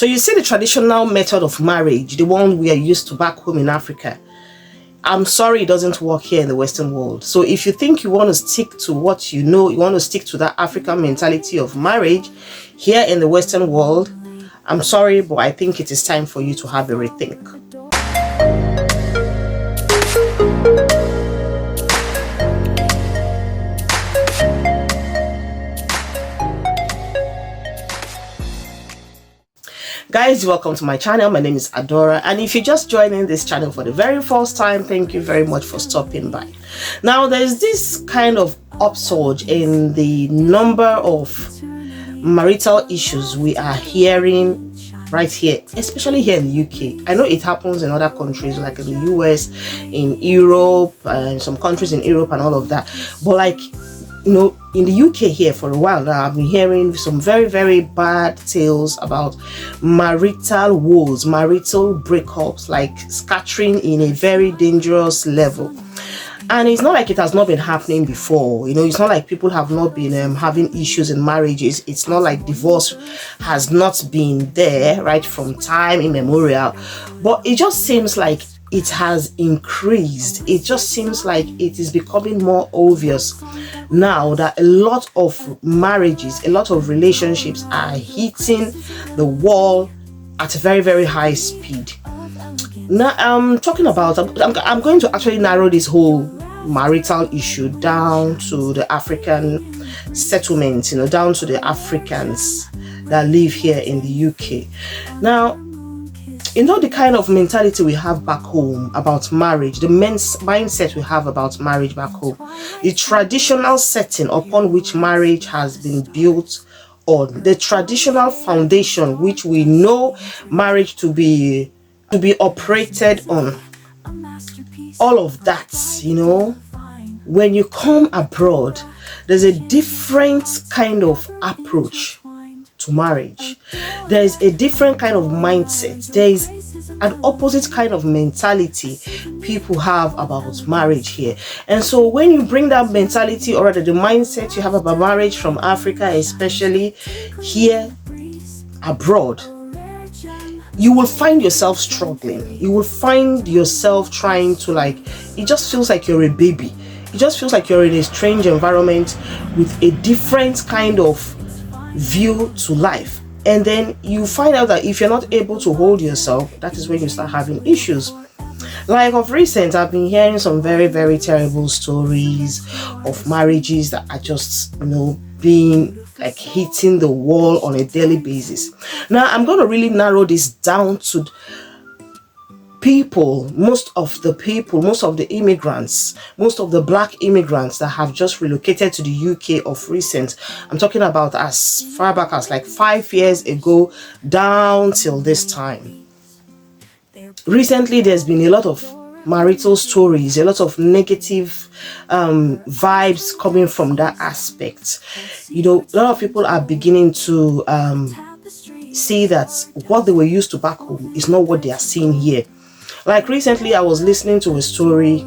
So you see the traditional method of marriage, the one we are used to back home in Africa. I'm sorry, it doesn't work here in the Western world. So if you think you want to stick to what you know, you want to stick to that African mentality of marriage here in the Western world, I'm sorry, but I think it is time for you to have a rethink. Guys, welcome to my channel. My name is Adora, and if you're just joining this channel for the very first time, thank you very much for stopping by. Now, there's this kind of upsurge in the number of marital issues we are hearing right here, especially here in the UK. I know it happens in other countries like in the US, in Europe, and some countries in Europe and all of that, but like, you know, in the UK here for a while now, I've been hearing some very, very bad tales about marital woes, marital breakups, like scattering in a very dangerous level. And it's not like it has not been happening before. You know, it's not like people have not been having issues in marriages. It's not like divorce has not been there right from time immemorial. But it just seems like it has increased. It just seems like it is becoming more obvious now that a lot of marriages, a lot of relationships are hitting the wall at a very, very high speed. Now, I'm going to actually narrow this whole marital issue down to the African settlements, you know, down to the Africans that live here in the UK. Now, you know, the kind of mentality we have back home about marriage, the men's mindset we have about marriage back home, the traditional setting upon which marriage has been built on, the traditional foundation which we know marriage to be operated on, all of that, you know, when you come abroad, there's a different kind of approach to marriage. There is a different kind of mindset. There is an opposite kind of mentality people have about marriage here. And so when you bring that mentality, or rather the mindset you have about marriage from Africa, especially here abroad, you will find yourself struggling. You will find yourself trying to, like, it just feels like you're a baby. It just feels like you're in a strange environment with a different kind of view to life. And then you find out that if you're not able to hold yourself, that is when you start having issues. Like of recent, I've been hearing some very, very terrible stories of marriages that are just, you know, being like hitting the wall on a daily basis. Now, I'm going to really narrow this down to people, most of the immigrants, most of the black immigrants that have just relocated to the UK of recent. I'm talking about as far back as like 5 years ago down till this time. Recently, there's been a lot of marital stories, a lot of negative vibes coming from that aspect. You know, a lot of people are beginning to see that what they were used to back home is not what they are seeing here. Like recently, I was listening to a story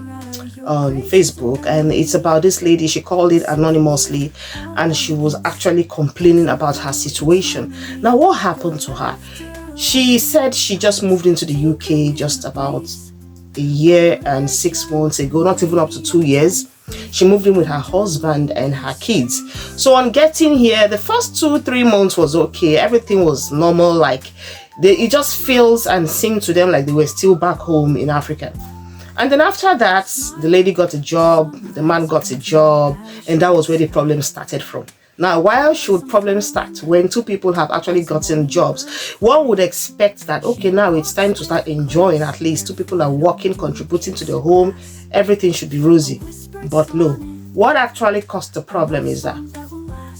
on Facebook, and it's about this lady. She called it anonymously, and she was actually complaining about her situation. Now, what happened to her? She said she just moved into the UK just about a year and 6 months ago, not even up to 2 years. She moved in with her husband and her kids. So on getting here, the first 2-3 months was okay. Everything was normal. Like, it just feels and seemed to them like they were still back home in Africa. And then after that, the lady got a job, the man got a job, and that was where the problem started from. Now, why should problems start when two people have actually gotten jobs? One would expect that, okay, now it's time to start enjoying. At least two people are working, contributing to the home, everything should be rosy. But no, what actually caused the problem is that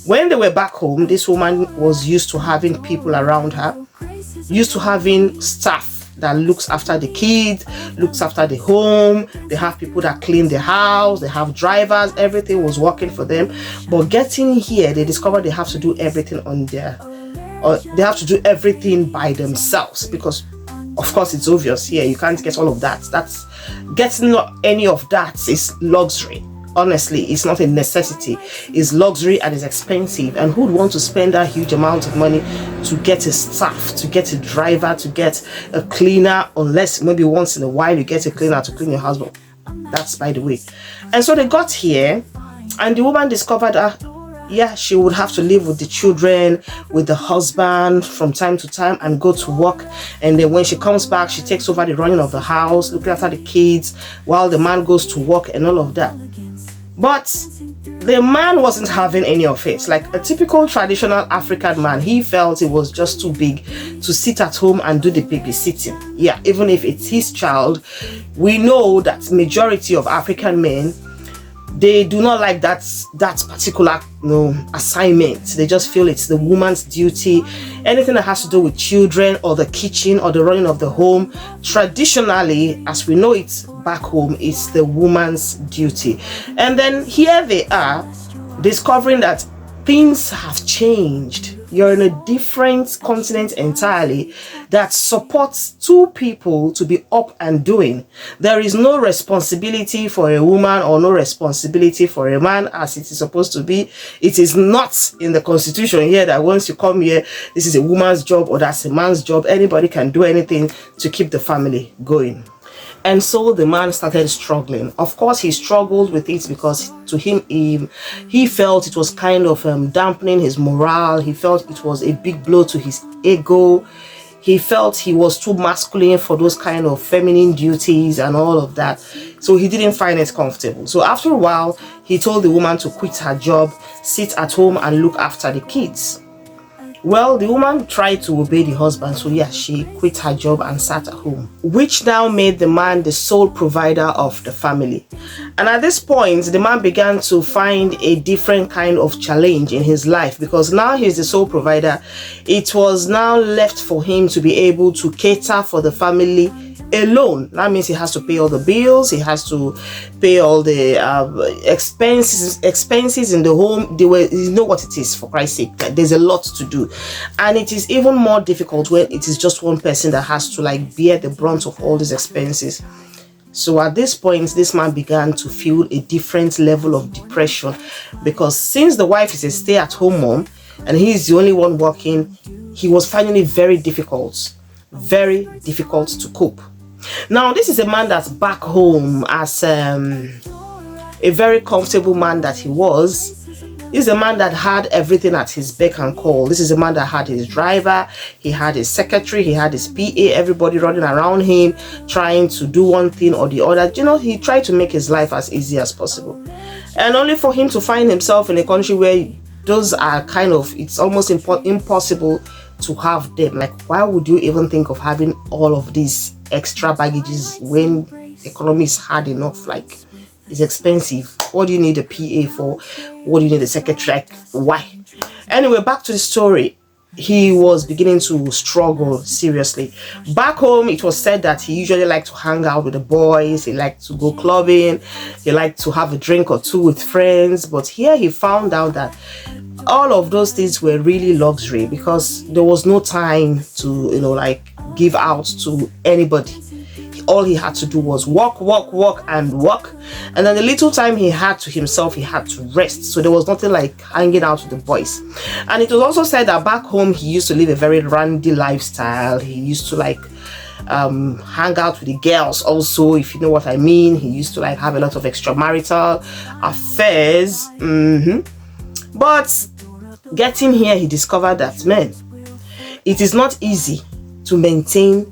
when they were back home, this woman was used to having people around her, used to having staff that looks after the kids, looks after the home. They have people that clean the house, they have drivers, everything was working for them. But getting here, they discovered they have to do everything they have to do everything by themselves, because of course it's obvious here you can't get all of that. That's getting any of that is luxury. honestly, it's not a necessity. It's luxury and it's expensive. And who would want to spend that huge amount of money to get a staff, to get a driver, to get a cleaner, unless maybe once in a while you get a cleaner to clean your house? But that's by the way. And so they got here, and the woman discovered that yeah, she would have to live with the children, with the husband from time to time, and go to work. And then when she comes back, she takes over the running of the house, looking after the kids while the man goes to work and all of that. But the man wasn't having any of it. Like a typical traditional African man, he felt it was just too big to sit at home and do the babysitting. Yeah, even if it's his child, we know that majority of African men, they do not like that particular assignment. They just feel it's the woman's duty. Anything that has to do with children or the kitchen or the running of the home, traditionally, as we know it back home, it's the woman's duty. And then here they are discovering that things have changed. You're in a different continent entirely that supports two people to be up and doing. There is no responsibility for a woman or no responsibility for a man as it is supposed to be. It is not in the constitution here that once you come here, this is a woman's job or that's a man's job. Anybody can do anything to keep the family going. And so the man started struggling. Of course, he struggled with it because to him, he felt it was kind of dampening his morale. He felt it was a big blow to his ego. He felt he was too masculine for those kind of feminine duties and all of that. So he didn't find it comfortable. So after a while, he told the woman to quit her job, sit at home and look after the kids. Well, the woman tried to obey the husband, so yeah, she quit her job and sat at home, which now made the man the sole provider of the family. And at this point, the man began to find a different kind of challenge in his life because now he's the sole provider. It was now left for him to be able to cater for the family alone. That means he has to pay all the bills, he has to pay all the expenses in the home. You know what it is, for Christ's sake. There's a lot to do, and it is even more difficult when it is just one person that has to like bear the brunt of all these expenses. So at this point, this man began to feel a different level of depression because since the wife is a stay-at-home mom and he's the only one working, he was finding it very difficult to cope. Now, this is a man that's back home as a very comfortable man that he was. This is a man that had everything at his beck and call. This is a man that had his driver, he had his secretary, he had his PA, everybody running around him, trying to do one thing or the other. You know, he tried to make his life as easy as possible. And only for him to find himself in a country where those are kind of, it's almost impossible to have them. Like, why would you even think of having all of these extra baggages when the economy is hard enough? Like, it's expensive. What do you need a PA for? What do you need a secretary? Like, why? Anyway, back to the story. He was beginning to struggle seriously. Back home, it was said that he usually liked to hang out with the boys, he liked to go clubbing, he liked to have a drink or two with friends. But here he found out that all of those things were really luxury because there was no time to, like give out to anybody. All he had to do was work, and then the little time he had to himself, he had to rest. So there was nothing like hanging out with the boys. And it was also said that back home he used to live a very randy lifestyle. He used to like hang out with the girls also, if you know what I mean. He used to like have a lot of extramarital affairs. But getting here, he discovered that, man, it is not easy to maintain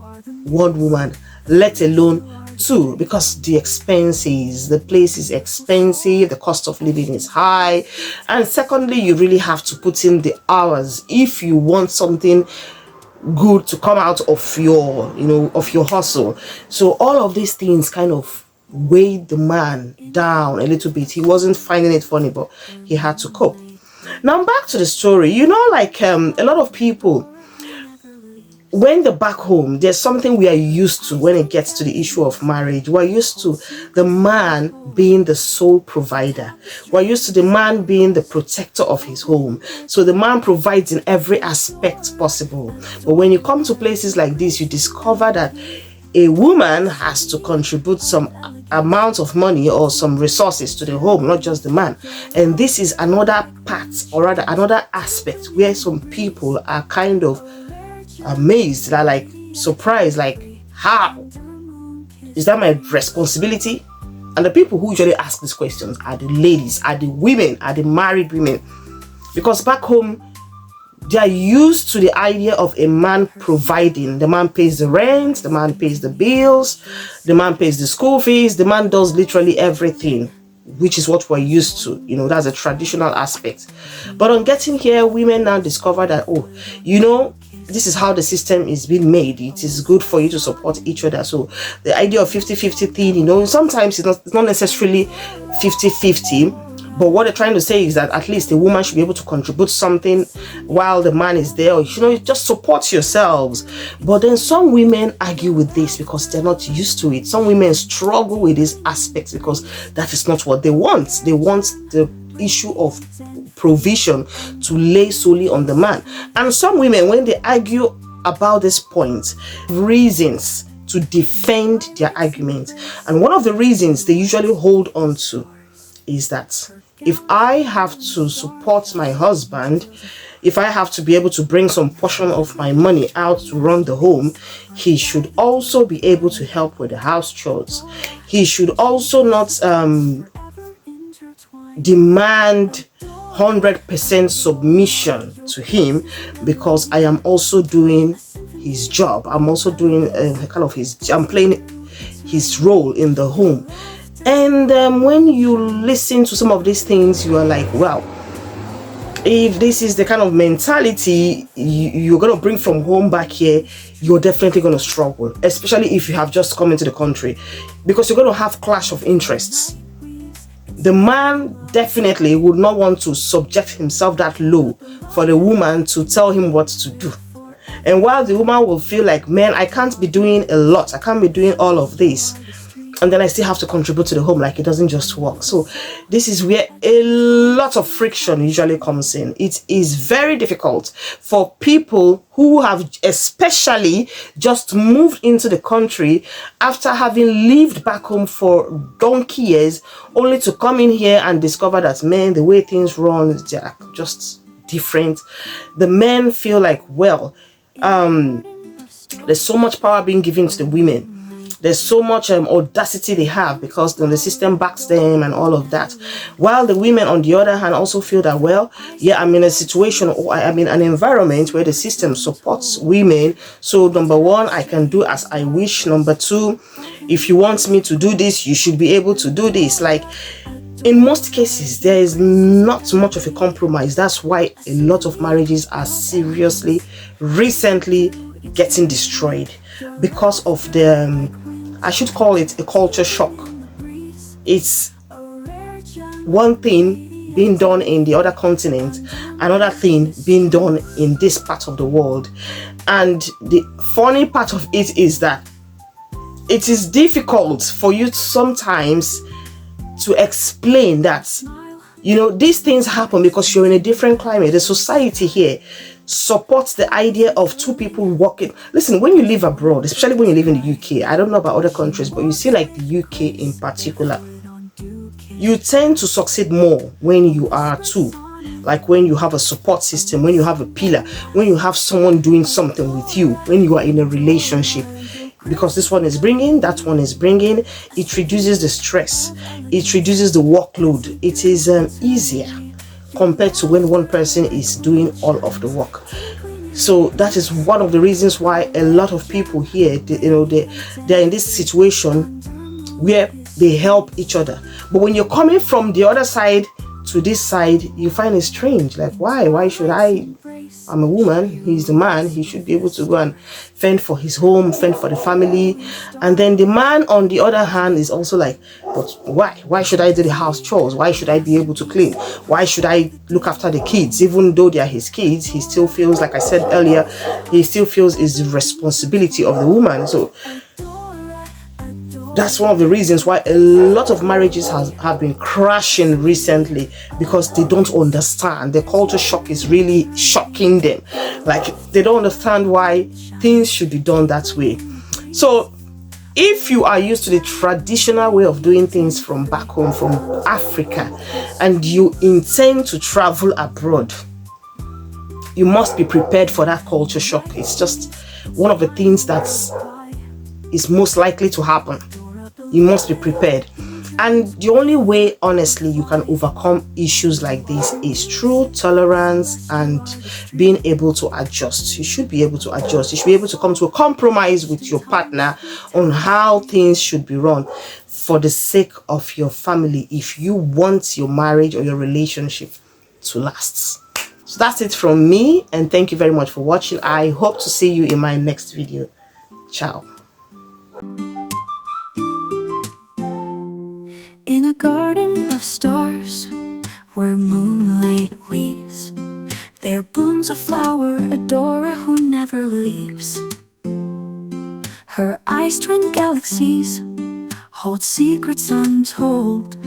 one woman, let alone two, because the expenses, the place is expensive, the cost of living is high, and secondly, you really have to put in the hours if you want something good to come out of your, of your hustle. So all of these things kind of weighed the man down a little bit. He wasn't finding it funny, but he had to cope. Now back to the story. Like a lot of people, when they're back home, there's something we are used to when it gets to the issue of marriage. We're used to the man being the sole provider. We're used to the man being the protector of his home. So the man provides in every aspect possible. But when you come to places like this, you discover that a woman has to contribute some amount of money or some resources to the home, not just the man. And this is another part, or rather another aspect, where some people are kind of amazed, they're like surprised, like, how is that my responsibility? And the people who usually ask these questions are the ladies, are the women, are the married women, because back home they are used to the idea of a man providing. The man pays the rent, the man pays the bills, the man pays the school fees, the man does literally everything, which is what we're used to. You know, that's a traditional aspect. But on getting here, women now discover that, oh, you know, this is how the system is being made. It is good for you to support each other. So the idea of 50-50 thing, you know, sometimes it's not necessarily 50-50. But what they're trying to say is that at least a woman should be able to contribute something while the man is there. Or, you know, just support yourselves. But then some women argue with this because they're not used to it. Some women struggle with these aspects because that is not what they want. They want the issue of provision to lay solely on the man. And some women, when they argue about this point, reasons to defend their argument. And one of the reasons they usually hold on to is that if I have to support my husband, if I have to be able to bring some portion of my money out to run the home, he should also be able to help with the house chores. He should also not demand 100% submission to him, because I am also doing his job. I'm also doing I'm playing his role in the home. And when you listen to some of these things, you are like, wow, if this is the kind of mentality you're going to bring from home back here, you're definitely going to struggle, especially if you have just come into the country, because you're going to have clash of interests. The man definitely would not want to subject himself that low for the woman to tell him what to do. And while the woman will feel like, man, I can't be doing a lot, I can't be doing all of this, and then I still have to contribute to the home, like it doesn't just work. So this is where a lot of friction usually comes in. It is very difficult for people who have especially just moved into the country after having lived back home for donkey years, only to come in here and discover that, man, the way things run, they're just different. The men feel like, well, there's so much power being given to the women. There's so much audacity they have because the system backs them and all of that. While the women, on the other hand, also feel that, well, yeah, I'm in a situation, or I'm in an environment where the system supports women. So number one, I can do as I wish. Number two, if you want me to do this, you should be able to do this. Like, in most cases, there is not much of a compromise. That's why a lot of marriages are seriously, recently getting destroyed because of the I should call it a culture shock. It's one thing being done in the other continent, another thing being done in this part of the world. And the funny part of it is that it is difficult for you sometimes to explain that, you know, these things happen because you're in a different climate. The society here supports the idea of two people working. Listen, when you live abroad, especially when you live in the UK, I don't know about other countries, but you see, like the UK in particular, you tend to succeed more when you are two. Like when you have a support system, when you have a pillar, when you have someone doing something with you, when you are in a relationship. Because this one is bringing, that one is bringing, it reduces the stress, it reduces the workload. It is easier compared to when one person is doing all of the work. So that is one of the reasons why a lot of people here, they're in this situation where they help each other. But when you're coming from the other side to this side, you find it strange. Like, why should I'm a woman, he's the man, he should be able to go and fend for his home, fend for the family. And then the man, on the other hand, is also like, but why should I do the house chores? Why should I be able to clean? Why should I look after the kids? Even though they are his kids, he still feels, like I said earlier, he still feels it's the responsibility of the woman. So that's one of the reasons why a lot of marriages have been crashing recently, because they don't understand. The culture shock is really shocking them. Like, they don't understand why things should be done that way. So If you are used to the traditional way of doing things from back home, from Africa, and you intend to travel abroad, you must be prepared for that culture shock. It's just one of the things that is most likely to happen. You must be prepared. And the only way, honestly, you can overcome issues like this is through tolerance and being able to adjust. You should be able to adjust. You should be able to come to a compromise with your partner on how things should be run for the sake of your family, if you want your marriage or your relationship to last. So that's it from me, and thank you very much for watching. I hope to see you in my next video. Ciao. In a garden of stars, where moonlight weaves, there blooms a flower, Adora, who never leaves. Her eyes twin galaxies hold secrets untold.